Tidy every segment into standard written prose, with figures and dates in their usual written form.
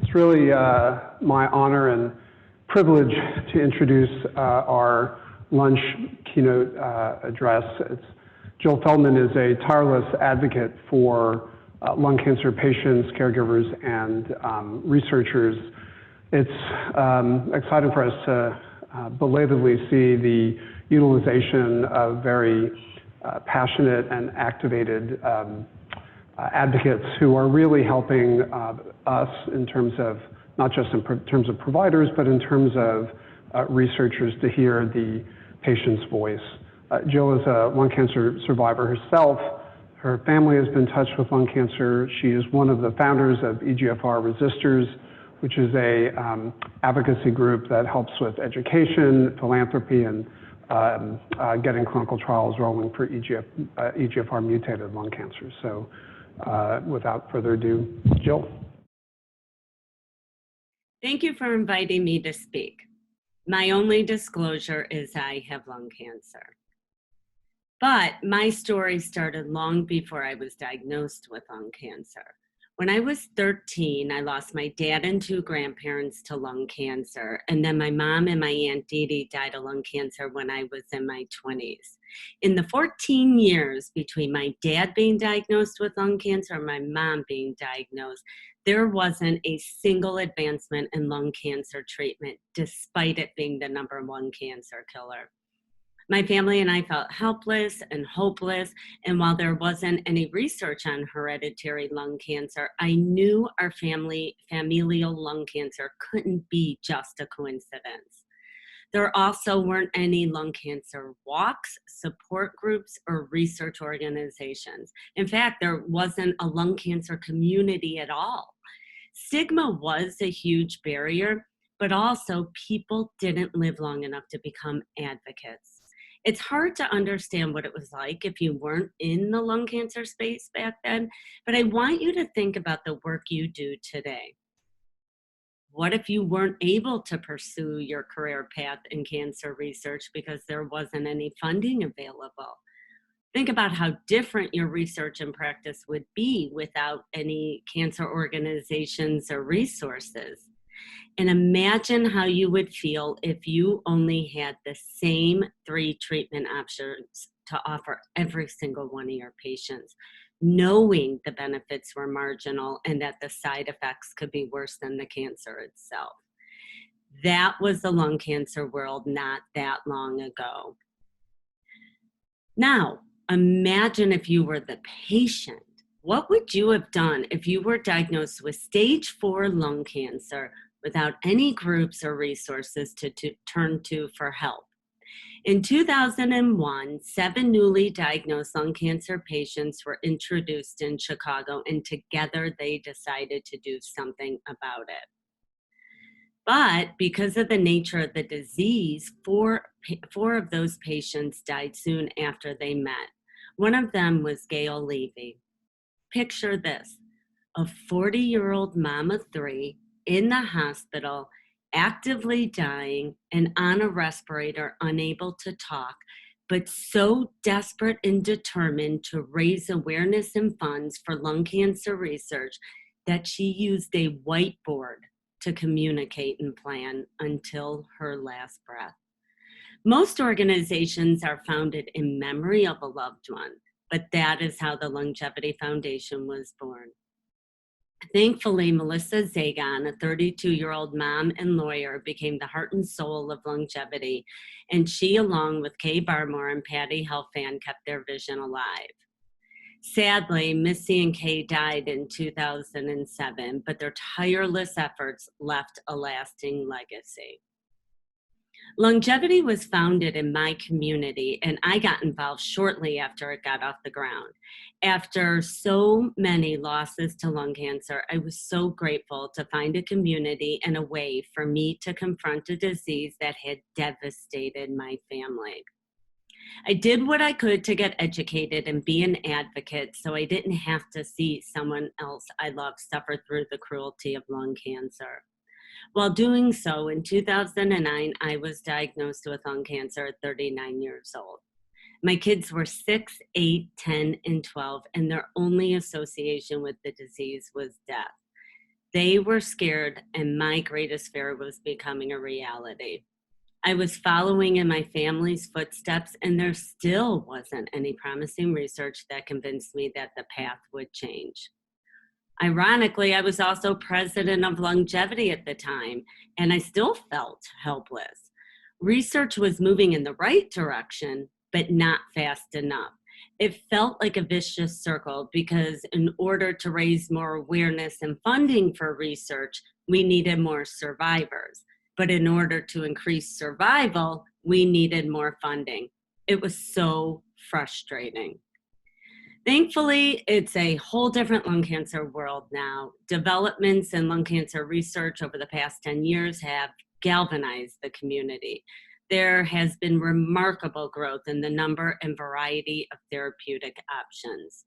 It's really my honor and privilege to introduce our lunch keynote address. Jill Feldman is a tireless advocate for lung cancer patients, caregivers, and researchers. It's exciting for us to belatedly see the utilization of very passionate and activated advocates who are really helping us in terms of, not just in terms of providers, but in terms of researchers to hear the patient's voice. Jill is a lung cancer survivor herself. Her family has been touched with lung cancer. She is one of the founders of EGFR Resistors, which is a advocacy group that helps with education, philanthropy, and getting clinical trials rolling for EGFR mutated lung cancer. So without further ado, Jill. Thank you for inviting me to speak. My only disclosure is I have lung cancer. But my story started long before I was diagnosed with lung cancer. When I was 13, I lost my dad and 2 grandparents to lung cancer. And then my mom and my Aunt Dee Dee died of lung cancer when I was in my 20s. In the 14 years between my dad being diagnosed with lung cancer and my mom being diagnosed, there wasn't a single advancement in lung cancer treatment, despite it being the #1 cancer killer. My family and I felt helpless and hopeless, and while there wasn't any research on hereditary lung cancer, I knew our familial lung cancer couldn't be just a coincidence. There also weren't any lung cancer walks, support groups, or research organizations. In fact, there wasn't a lung cancer community at all. Stigma was a huge barrier, but also people didn't live long enough to become advocates. It's hard to understand what it was like if you weren't in the lung cancer space back then, but I want you to think about the work you do today. What if you weren't able to pursue your career path in cancer research because there wasn't any funding available? Think about how different your research and practice would be without any cancer organizations or resources. And imagine how you would feel if you only had the same 3 treatment options to offer every single one of your patients, knowing the benefits were marginal and that the side effects could be worse than the cancer itself. That was the lung cancer world not that long ago. Now, imagine if you were the patient. What would you have done if you were diagnosed with stage 4 lung cancer without any groups or resources to turn to for help? In 2001, 7 newly diagnosed lung cancer patients were introduced in Chicago, and together they decided to do something about it. But because of the nature of the disease, 4 of those patients died soon after they met. One of them was Gail Levy. Picture this, a 40-year-old mom of 3 in the hospital, actively dying and on a respirator, unable to talk, but so desperate and determined to raise awareness and funds for lung cancer research that she used a whiteboard to communicate and plan until her last breath. Most organizations are founded in memory of a loved one, but that is how the Longevity Foundation was born. Thankfully, Melissa Zagon, a 32-year-old mom and lawyer, became the heart and soul of longevity, and she, along with Kay Barmore and Patty Helfand, kept their vision alive. Sadly, Missy and Kay died in 2007, but their tireless efforts left a lasting legacy. Longevity was founded in my community, and I got involved shortly after it got off the ground. After so many losses to lung cancer, I was so grateful to find a community and a way for me to confront a disease that had devastated my family. I did what I could to get educated and be an advocate so I didn't have to see someone else I loved suffer through the cruelty of lung cancer. While doing so, in 2009, I was diagnosed with lung cancer at 39 years old. My kids were 6, 8, 10, and 12, and their only association with the disease was death. They were scared, and my greatest fear was becoming a reality. I was following in my family's footsteps, and there still wasn't any promising research that convinced me that the path would change. Ironically, I was also president of Longevity at the time, and I still felt helpless. Research was moving in the right direction, but not fast enough. It felt like a vicious circle because in order to raise more awareness and funding for research, we needed more survivors. But in order to increase survival, we needed more funding. It was so frustrating. Thankfully, it's a whole different lung cancer world now. Developments in lung cancer research over the past 10 years have galvanized the community. There has been remarkable growth in the number and variety of therapeutic options.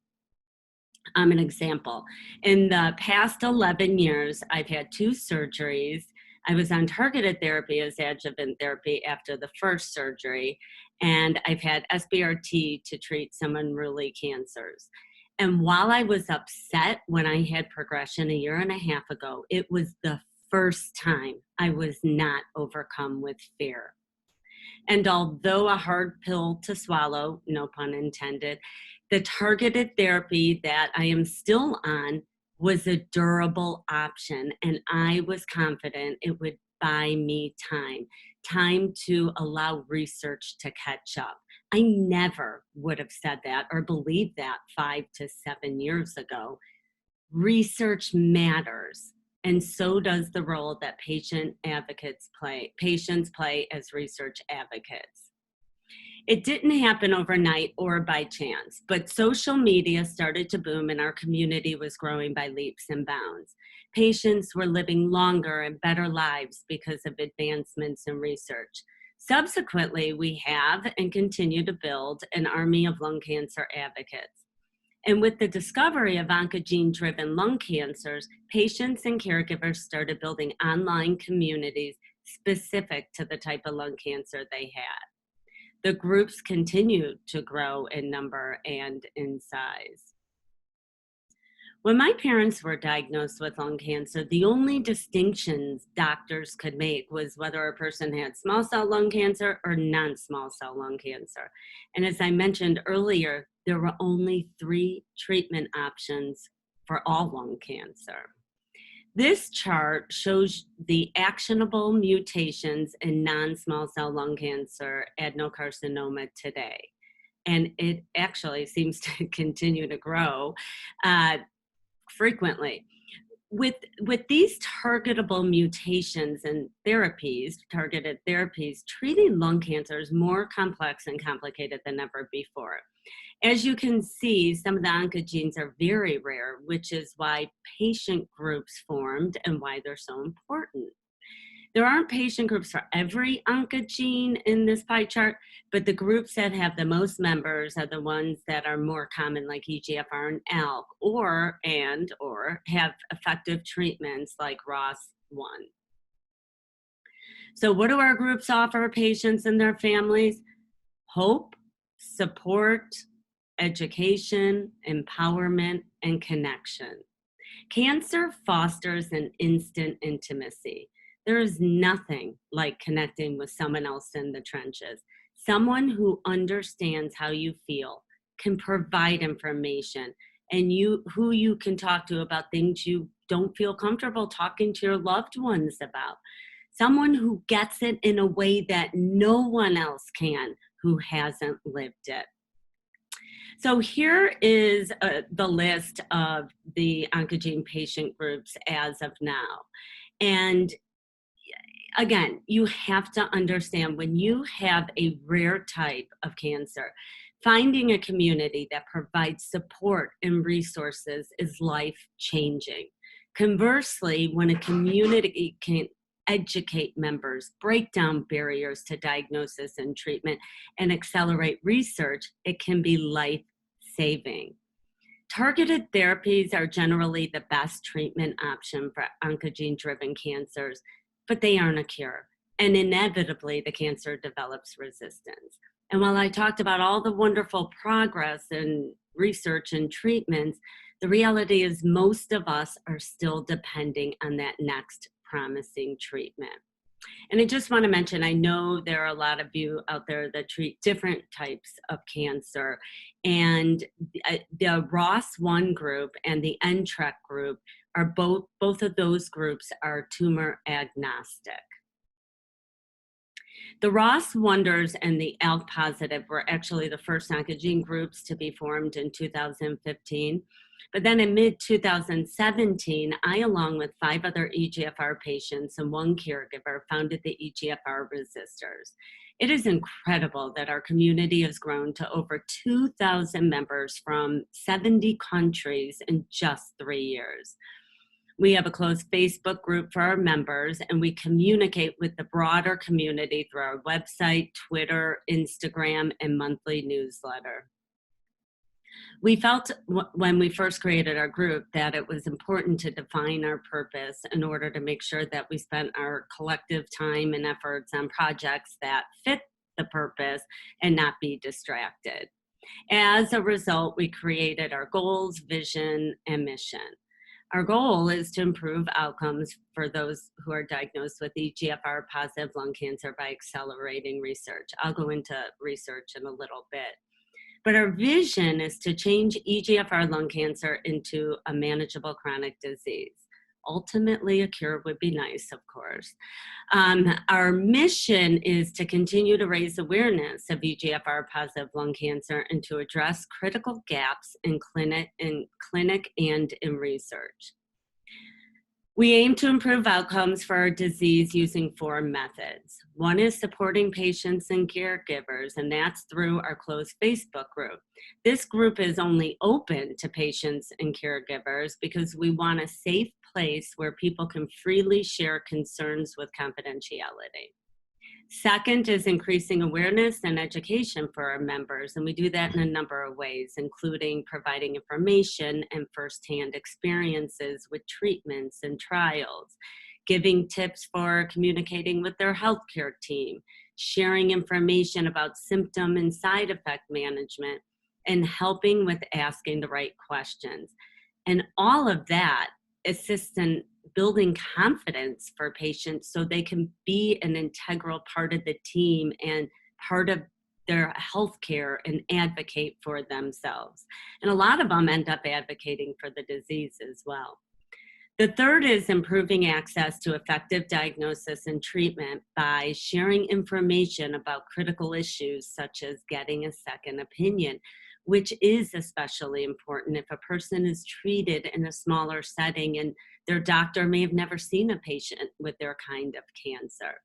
An example. In the past 11 years, I've had 2 surgeries. I was on targeted therapy as adjuvant therapy after the first surgery, and I've had SBRT to treat some unruly cancers. And while I was upset when I had progression a year and a half ago, it was the first time I was not overcome with fear. And although a hard pill to swallow, no pun intended, the targeted therapy that I am still on was a durable option, and I was confident it would buy me time to allow research to catch up. I never would have said that or believed that 5 to 7 years ago. Research matters, and so does the role that patients play as research advocates. It didn't happen overnight or by chance, but social media started to boom and our community was growing by leaps and bounds. Patients were living longer and better lives because of advancements in research. Subsequently, we have and continue to build an army of lung cancer advocates. And with the discovery of oncogene-driven lung cancers, patients and caregivers started building online communities specific to the type of lung cancer they had. The groups continued to grow in number and in size. When my parents were diagnosed with lung cancer, the only distinctions doctors could make was whether a person had small cell lung cancer or non-small cell lung cancer. And as I mentioned earlier, there were only 3 treatment options for all lung cancer. This chart shows the actionable mutations in non-small cell lung cancer adenocarcinoma today. And it actually seems to continue to grow frequently. With these targetable mutations and targeted therapies, treating lung cancer is more complex and complicated than ever before. As you can see, some of the oncogenes are very rare, which is why patient groups formed and why they're so important. There aren't patient groups for every oncogene in this pie chart, but the groups that have the most members are the ones that are more common, like EGFR and ALK, or have effective treatments like ROS1. So what do our groups offer patients and their families? Hope, support, education, empowerment, and connection. Cancer fosters an instant intimacy. There is nothing like connecting with someone else in the trenches. Someone who understands how you feel, can provide information, and who you can talk to about things you don't feel comfortable talking to your loved ones about. Someone who gets it in a way that no one else can who hasn't lived it. So here is the list of the oncogene patient groups as of now. And again, you have to understand when you have a rare type of cancer, finding a community that provides support and resources is life-changing. Conversely, when a community can educate members, break down barriers to diagnosis and treatment, and accelerate research, it can be life-saving. Targeted therapies are generally the best treatment option for oncogene-driven cancers, but they aren't a cure. And inevitably, the cancer develops resistance. And while I talked about all the wonderful progress in research and treatments, the reality is most of us are still depending on that next promising treatment. And I just want to mention, I know there are a lot of you out there that treat different types of cancer, and the ROS1 group and the NTRK group are both of those groups are tumor agnostic. The ROS wonders and the ALK positive were actually the first oncogene groups to be formed in 2015. But then in mid-2017, I, along with 5 other EGFR patients and 1 caregiver, founded the EGFR Resistors. It is incredible that our community has grown to over 2,000 members from 70 countries in just 3 years. We have a closed Facebook group for our members, and we communicate with the broader community through our website, Twitter, Instagram, and monthly newsletter. We felt when we first created our group that it was important to define our purpose in order to make sure that we spent our collective time and efforts on projects that fit the purpose and not be distracted. As a result, we created our goals, vision, and mission. Our goal is to improve outcomes for those who are diagnosed with EGFR positive lung cancer by accelerating research. I'll go into research in a little bit. But our vision is to change EGFR lung cancer into a manageable chronic disease. Ultimately, a cure would be nice, of course. Our mission is to continue to raise awareness of EGFR positive lung cancer and to address critical gaps in clinic and in research. We aim to improve outcomes for our disease using 4 methods. One is supporting patients and caregivers, and that's through our closed Facebook group. This group is only open to patients and caregivers because we want a safe place where people can freely share concerns with confidentiality. Second is increasing awareness and education for our members, and we do that in a number of ways, including providing information and firsthand experiences with treatments and trials, giving tips for communicating with their healthcare team, sharing information about symptom and side effect management, and helping with asking the right questions. And all of that assists in building confidence for patients so they can be an integral part of the team and part of their healthcare and advocate for themselves. And a lot of them end up advocating for the disease as well. The third is improving access to effective diagnosis and treatment by sharing information about critical issues such as getting a second opinion, which is especially important if a person is treated in a smaller setting and their doctor may have never seen a patient with their kind of cancer.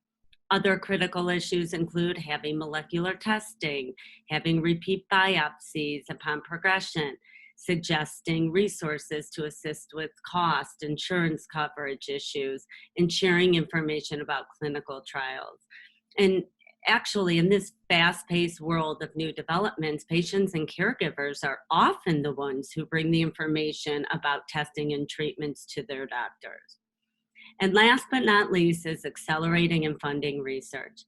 Other critical issues include having molecular testing, having repeat biopsies upon progression, suggesting resources to assist with cost, insurance coverage issues, and sharing information about clinical trials. And actually, in this fast-paced world of new developments, patients and caregivers are often the ones who bring the information about testing and treatments to their doctors. And last but not least is accelerating and funding research.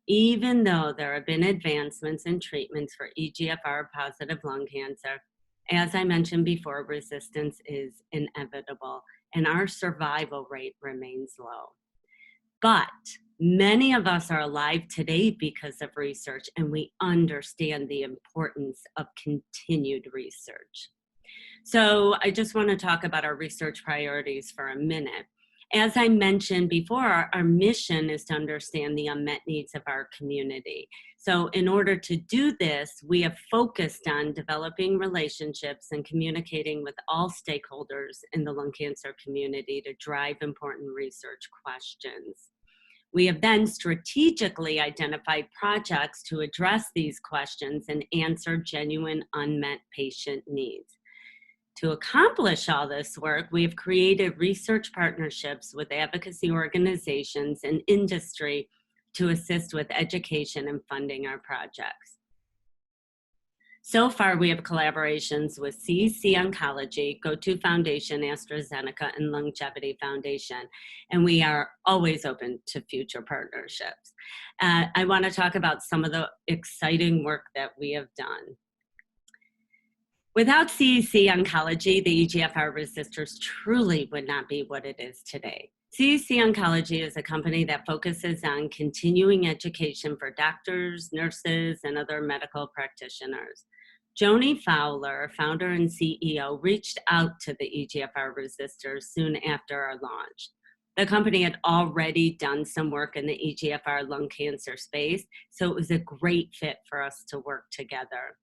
Even though there have been advancements in treatments for EGFR positive lung cancer, as I mentioned before, resistance is inevitable and our survival rate remains low. But many of us are alive today because of research, and we understand the importance of continued research. So I just want to talk about our research priorities for a minute. As I mentioned before, our mission is to understand the unmet needs of our community. So in order to do this, we have focused on developing relationships and communicating with all stakeholders in the lung cancer community to drive important research questions. We have then strategically identified projects to address these questions and answer genuine unmet patient needs. To accomplish all this work, we have created research partnerships with advocacy organizations and industry to assist with education and funding our projects. So far, we have collaborations with CEC Oncology, GoTo Foundation, AstraZeneca, and Longevity Foundation, and we are always open to future partnerships. I want to talk about some of the exciting work that we have done. Without CEC Oncology, the EGFR resistors truly would not be what it is today. CEC Oncology is a company that focuses on continuing education for doctors, nurses, and other medical practitioners. Joni Fowler, founder and CEO, reached out to the EGFR resistors soon after our launch. The company had already done some work in the EGFR lung cancer space, so it was a great fit for us to work together.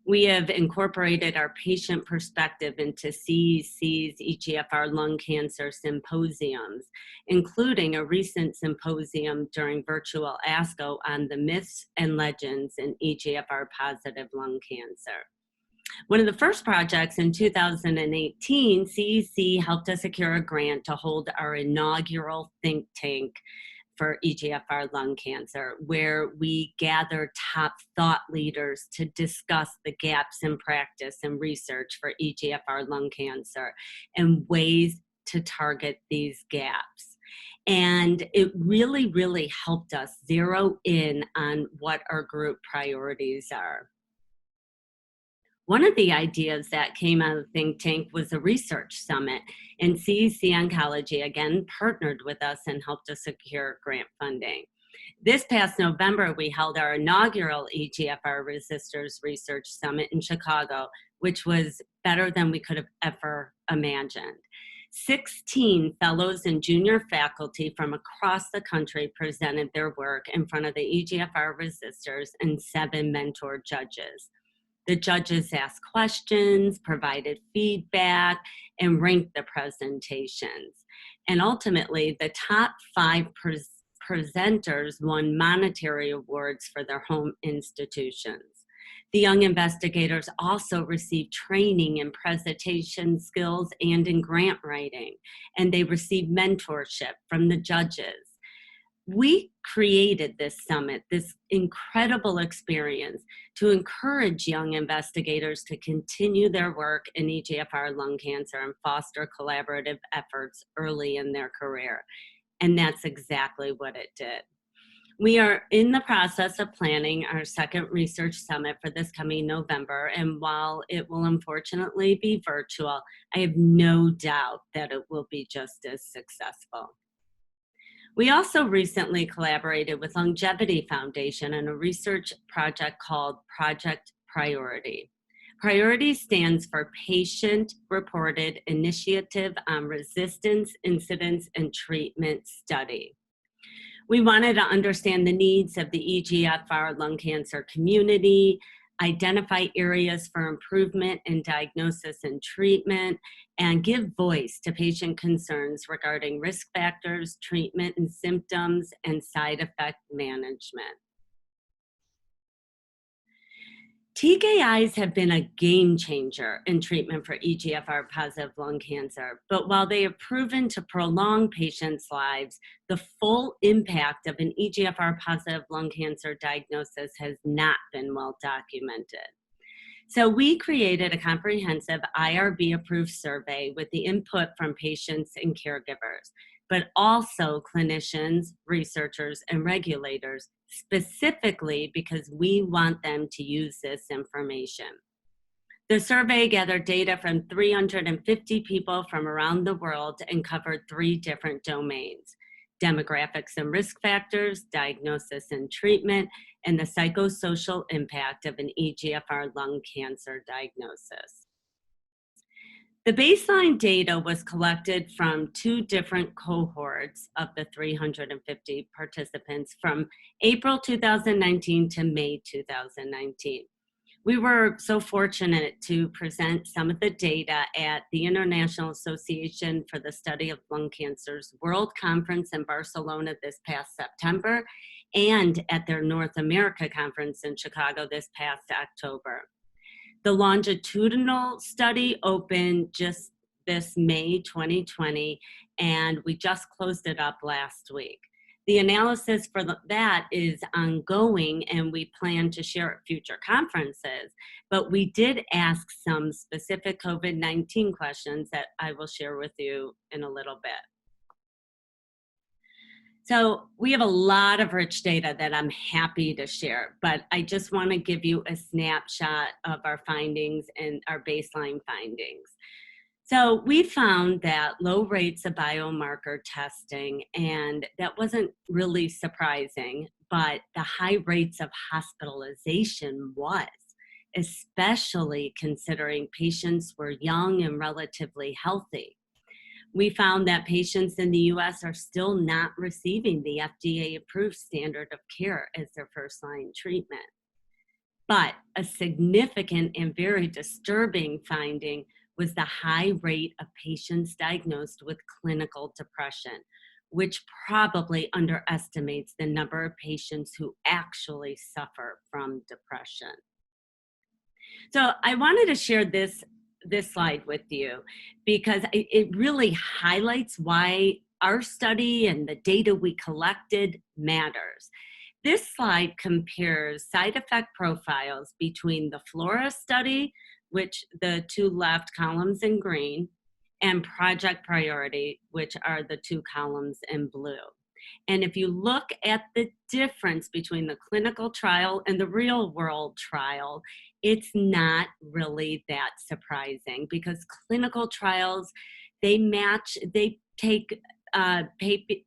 We have incorporated our patient perspective into CEC's EGFR lung cancer symposiums, including a recent symposium during virtual ASCO on the myths and legends in EGFR positive lung cancer. One of the first projects in 2018, CEC helped us secure a grant to hold our inaugural think tank for EGFR lung cancer, where we gather top thought leaders to discuss the gaps in practice and research for EGFR lung cancer and ways to target these gaps. And it really, really helped us zero in on what our group priorities are. One of the ideas that came out of the think tank was a research summit, and CEC Oncology again partnered with us and helped us secure grant funding. This past November, we held our inaugural EGFR Resistors Research Summit in Chicago, which was better than we could have ever imagined. 16 fellows and junior faculty from across the country presented their work in front of the EGFR resistors and 7 mentor judges. The judges asked questions, provided feedback, and ranked the presentations. And ultimately, the top 5 presenters won monetary awards for their home institutions. The young investigators also received training in presentation skills and in grant writing, and they received mentorship from the judges. We created this summit, this incredible experience, to encourage young investigators to continue their work in EGFR lung cancer and foster collaborative efforts early in their career. And that's exactly what it did. We are in the process of planning our second research summit for this coming November, and while it will unfortunately be virtual, I have no doubt that it will be just as successful. We also recently collaborated with Longevity Foundation on a research project called Project Priority. Priority stands for Patient Reported Initiative on Resistance, Incidence, and Treatment Study. We wanted to understand the needs of the EGFR lung cancer community, identify areas for improvement in diagnosis and treatment, and give voice to patient concerns regarding risk factors, treatment and symptoms, and side effect management. TKIs have been a game changer in treatment for EGFR positive lung cancer, but while they have proven to prolong patients' lives, the full impact of an EGFR positive lung cancer diagnosis has not been well documented. So we created a comprehensive IRB approved survey with the input from patients and caregivers, but also clinicians, researchers, and regulators, specifically because we want them to use this information. The survey gathered data from 350 people from around the world and covered 3 different domains: demographics and risk factors, diagnosis and treatment, and the psychosocial impact of an EGFR lung cancer diagnosis. The baseline data was collected from 2 different cohorts of the 350 participants from April 2019 to May 2019. We were so fortunate to present some of the data at the International Association for the Study of Lung Cancer's World Conference in Barcelona this past September, and at their North America Conference in Chicago this past October. The longitudinal study opened just this May 2020, and we just closed it up last week. The analysis for that is ongoing, and we plan to share at future conferences, but we did ask some specific COVID-19 questions that I will share with you in a little bit. So we have a lot of rich data that I'm happy to share, but I just want to give you a snapshot of our findings and our baseline findings. So we found that low rates of biomarker testing, and that wasn't really surprising, but the high rates of hospitalization was, especially considering patients were young and relatively healthy. We found that patients in the US are still not receiving the FDA approved standard of care as their first line treatment. But a significant and very disturbing finding was the high rate of patients diagnosed with clinical depression, which probably underestimates the number of patients who actually suffer from depression. So I wanted to share this slide with you because it really highlights why our study and the data we collected matters. This slide compares side effect profiles between the FLORA study, which the two left columns in green, and Project Priority, which are the two columns in blue. And if you look at the difference between the clinical trial and the real world trial, it's not really that surprising because clinical trials, they take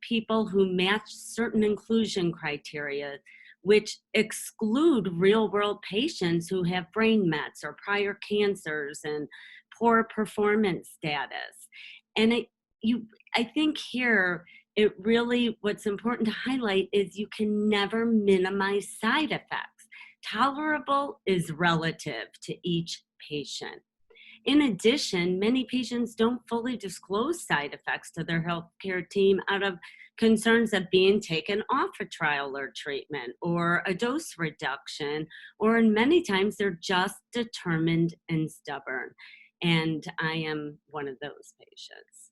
people who match certain inclusion criteria, which exclude real world patients who have brain mets or prior cancers and poor performance status. And I think here, it really, what's important to highlight is you can never minimize side effects. Tolerable is relative to each patient. In addition, many patients don't fully disclose side effects to their healthcare team out of concerns of being taken off a trial or treatment or a dose reduction, or in many times they're just determined and stubborn. And I am one of those patients.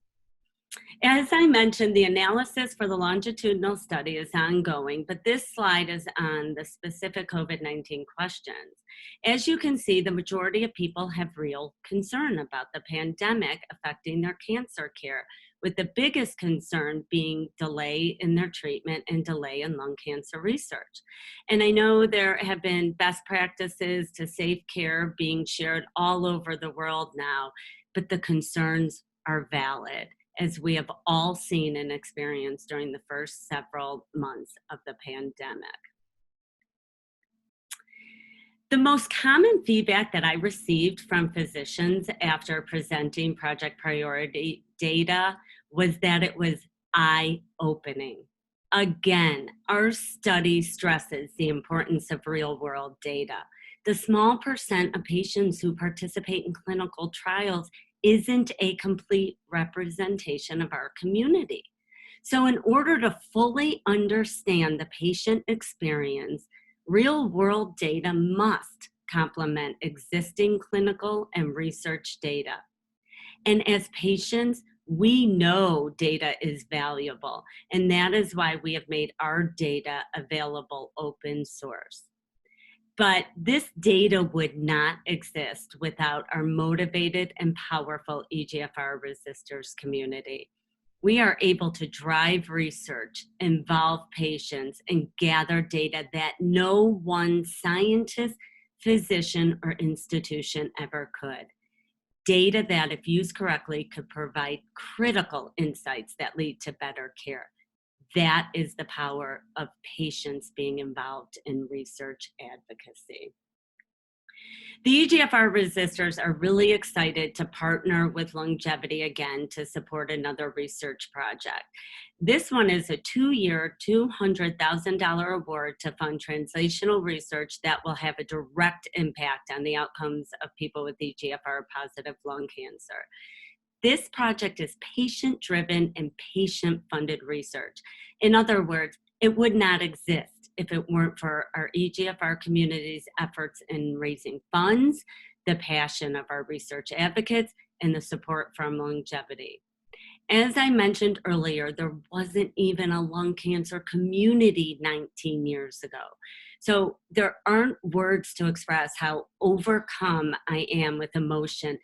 As I mentioned, the analysis for the longitudinal study is ongoing, but this slide is on the specific COVID-19 questions. As you can see, the majority of people have real concern about the pandemic affecting their cancer care, with the biggest concern being delay in their treatment and delay in lung cancer research. And I know there have been best practices to safe care being shared all over the world now, but the concerns are valid, as we have all seen and experienced during the first several months of the pandemic. The most common feedback that I received from physicians after presenting Project Priority data was that it was eye-opening. Again, our study stresses the importance of real-world data. The small percent of patients who participate in clinical trials isn't a complete representation of our community. So in order to fully understand the patient experience, real-world data must complement existing clinical and research data. And as patients, we know data is valuable, and that is why we have made our data available open source. But this data would not exist without our motivated and powerful EGFR resistors community. We are able to drive research, involve patients, and gather data that no one scientist, physician, or institution ever could. Data that, if used correctly, could provide critical insights that lead to better care. That is the power of patients being involved in research advocacy. The EGFR resistors are really excited to partner with Longevity again to support another research project. This one is a 2-year, $200,000 award to fund translational research that will have a direct impact on the outcomes of people with EGFR positive lung cancer. This project is patient-driven and patient-funded research. In other words, it would not exist if it weren't for our EGFR community's efforts in raising funds, the passion of our research advocates, and the support from Longevity. As I mentioned earlier, there wasn't even a lung cancer community 19 years ago. So there aren't words to express how overcome I am with emotion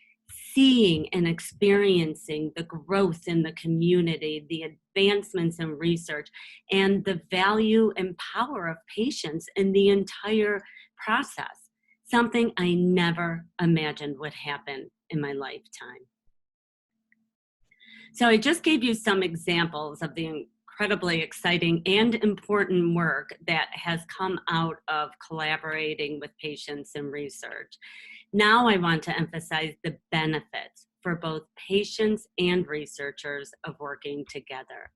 seeing and experiencing the growth in the community, the advancements in research, and the value and power of patients in the entire process, something I never imagined would happen in my lifetime. So I just gave you some examples of the incredibly exciting and important work that has come out of collaborating with patients in research. Now I want to emphasize the benefits for both patients and researchers of working together.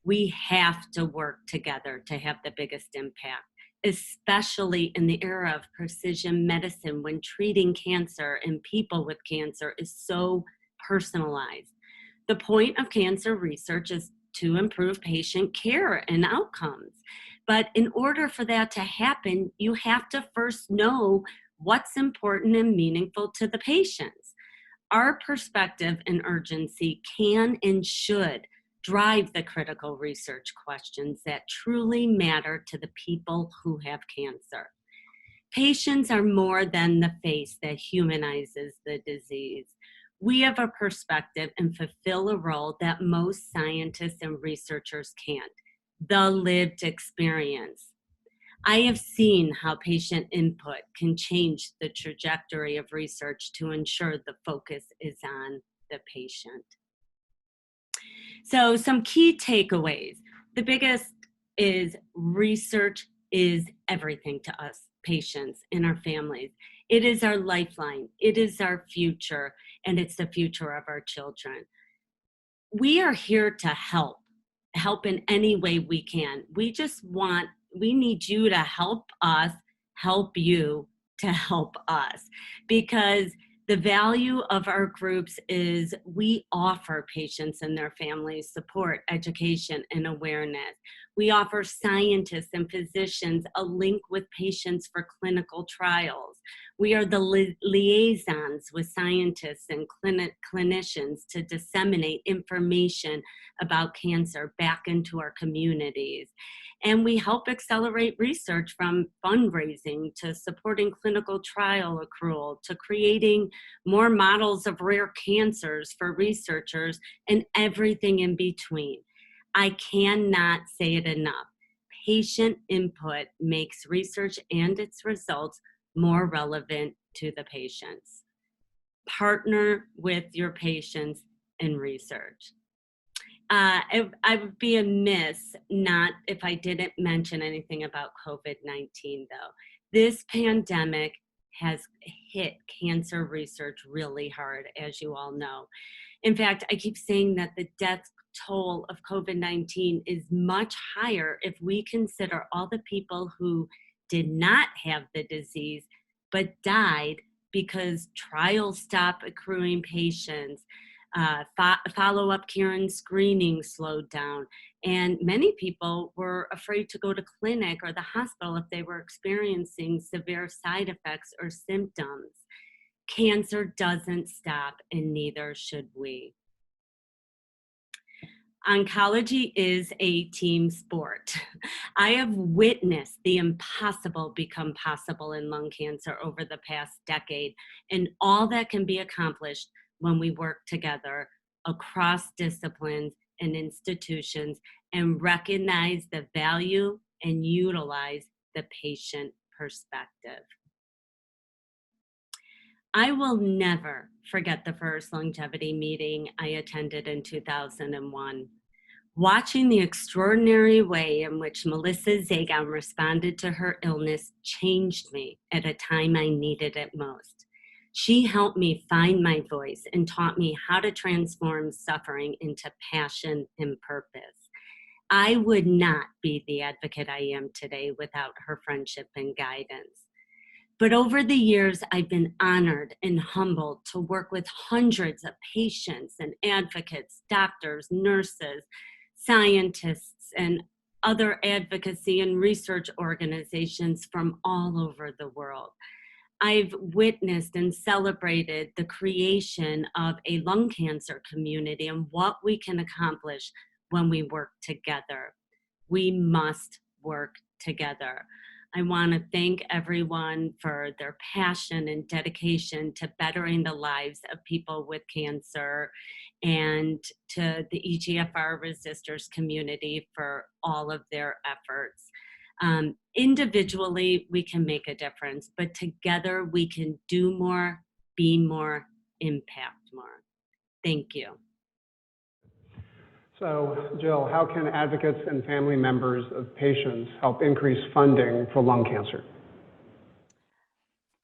We have to work together to have the biggest impact, especially in the era of precision medicine when treating cancer and people with cancer is so personalized. The point of cancer research is to improve patient care and outcomes. But in order for that to happen, you have to first know what's important and meaningful to the patients. Our perspective and urgency can and should drive the critical research questions that truly matter to the people who have cancer. Patients are more than the face that humanizes the disease. We have a perspective and fulfill a role that most scientists and researchers can't, the lived experience. I have seen how patient input can change the trajectory of research to ensure the focus is on the patient. So some key takeaways. The biggest is research is everything to us, patients and our families. It is our lifeline. It is our future, and it's the future of our children. We are here to help in any way we can. We need you to help us help you to help us, because the value of our groups is we offer patients and their families support, education, and awareness. We offer scientists and physicians a link with patients for clinical trials. We are the liaisons with scientists and clinicians to disseminate information about cancer back into our communities. And we help accelerate research from fundraising to supporting clinical trial accrual to creating more models of rare cancers for researchers and everything in between. I cannot say it enough. Patient input makes research and its results more relevant to the patients. Partner with your patients in research. I would be amiss not if I didn't mention anything about COVID-19 though. This pandemic has hit cancer research really hard, as you all know. In fact, I keep saying that the death toll of COVID-19 is much higher if we consider all the people who did not have the disease but died because trials stopped accruing patients, follow-up care and screening slowed down, and many people were afraid to go to clinic or the hospital if they were experiencing severe side effects or symptoms. Cancer doesn't stop, and neither should we. Oncology is a team sport. I have witnessed the impossible become possible in lung cancer over the past decade, and all that can be accomplished when we work together across disciplines and institutions and recognize the value and utilize the patient perspective. I will never forget the first longevity meeting I attended in 2001. Watching the extraordinary way in which Melissa Zagon responded to her illness changed me at a time I needed it most. She helped me find my voice and taught me how to transform suffering into passion and purpose. I would not be the advocate I am today without her friendship and guidance. But over the years, I've been honored and humbled to work with hundreds of patients and advocates, doctors, nurses, scientists, and other advocacy and research organizations from all over the world. I've witnessed and celebrated the creation of a lung cancer community and what we can accomplish when we work together. We must work together. I want to thank everyone for their passion and dedication to bettering the lives of people with cancer, and to the EGFR resistors community for all of their efforts. Individually, we can make a difference, but together we can do more, be more, impact more. Thank you. So, Jill, how can advocates and family members of patients help increase funding for lung cancer?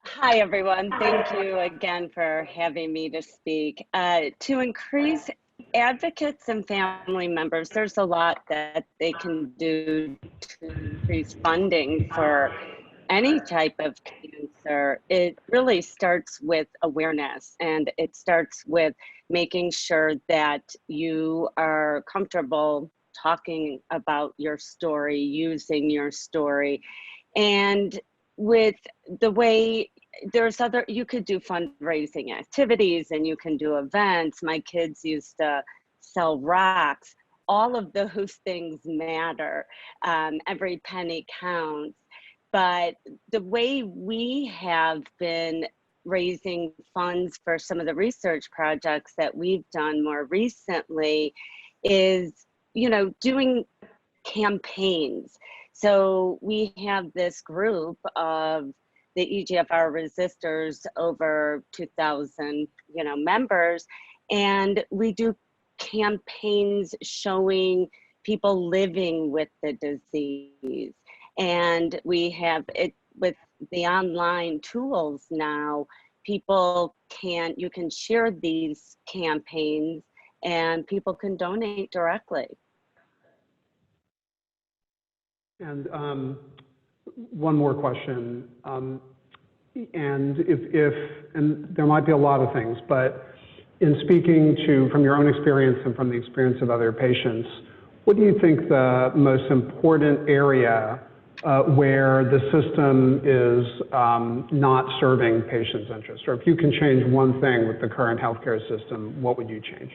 Hi, everyone. Thank you again for having me to speak. To increase advocates and family members, there's a lot that they can do to increase funding for any type of cancer. It really starts with awareness, and it starts with making sure that you are comfortable talking about your story, using your story. And with the way you could do fundraising activities and you can do events. My kids used to sell rocks. All of those things matter. Every penny counts. But the way we have been raising funds for some of the research projects that we've done more recently is, doing campaigns. So we have this group of the EGFR resistors, over 2,000, members, and we do campaigns showing people living with the disease. And we have it with the online tools now. You can share these campaigns and people can donate directly. And one more question. And and there might be a lot of things, but in speaking from your own experience and from the experience of other patients, what do you think the most important area where the system is not serving patients' interests? Or if you can change one thing with the current healthcare system, what would you change?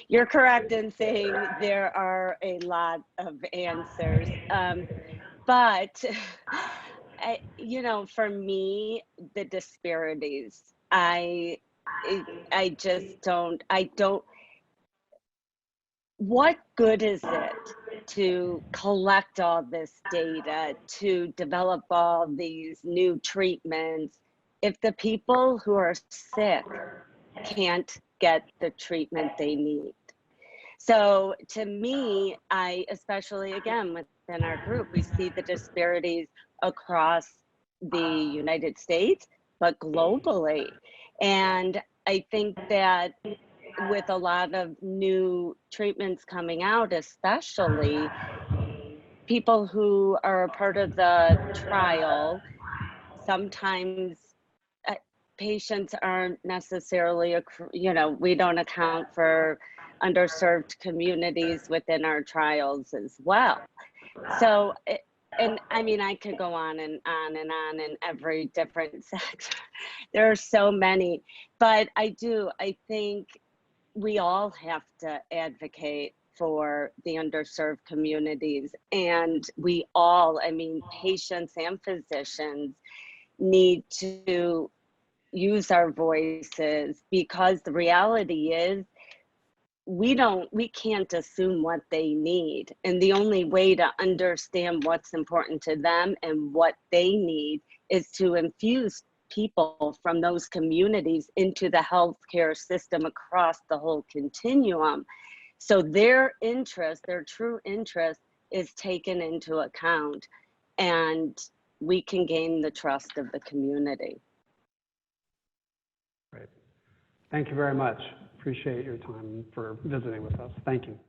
You're correct in saying there are a lot of answers, but for me, the disparities. I just don't. What good is it to collect all this data, to develop all these new treatments, if the people who are sick can't get the treatment they need? So to me, especially again within our group, we see the disparities across the United States, but globally. And I think that with a lot of new treatments coming out, especially people who are a part of the trial, sometimes patients aren't necessarily, we don't account for underserved communities within our trials as well. So, and I mean, I could go on and on and on in every different sector. There are so many, but I think we all have to advocate for the underserved communities, and we all, patients and physicians, need to use our voices, because the reality is we can't assume what they need, and the only way to understand what's important to them and what they need is to infuse people from those communities into the healthcare system across the whole continuum, so their true interest is taken into account, and we can gain the trust of the community. Great. Thank you very much. Appreciate your time for visiting with us. Thank you.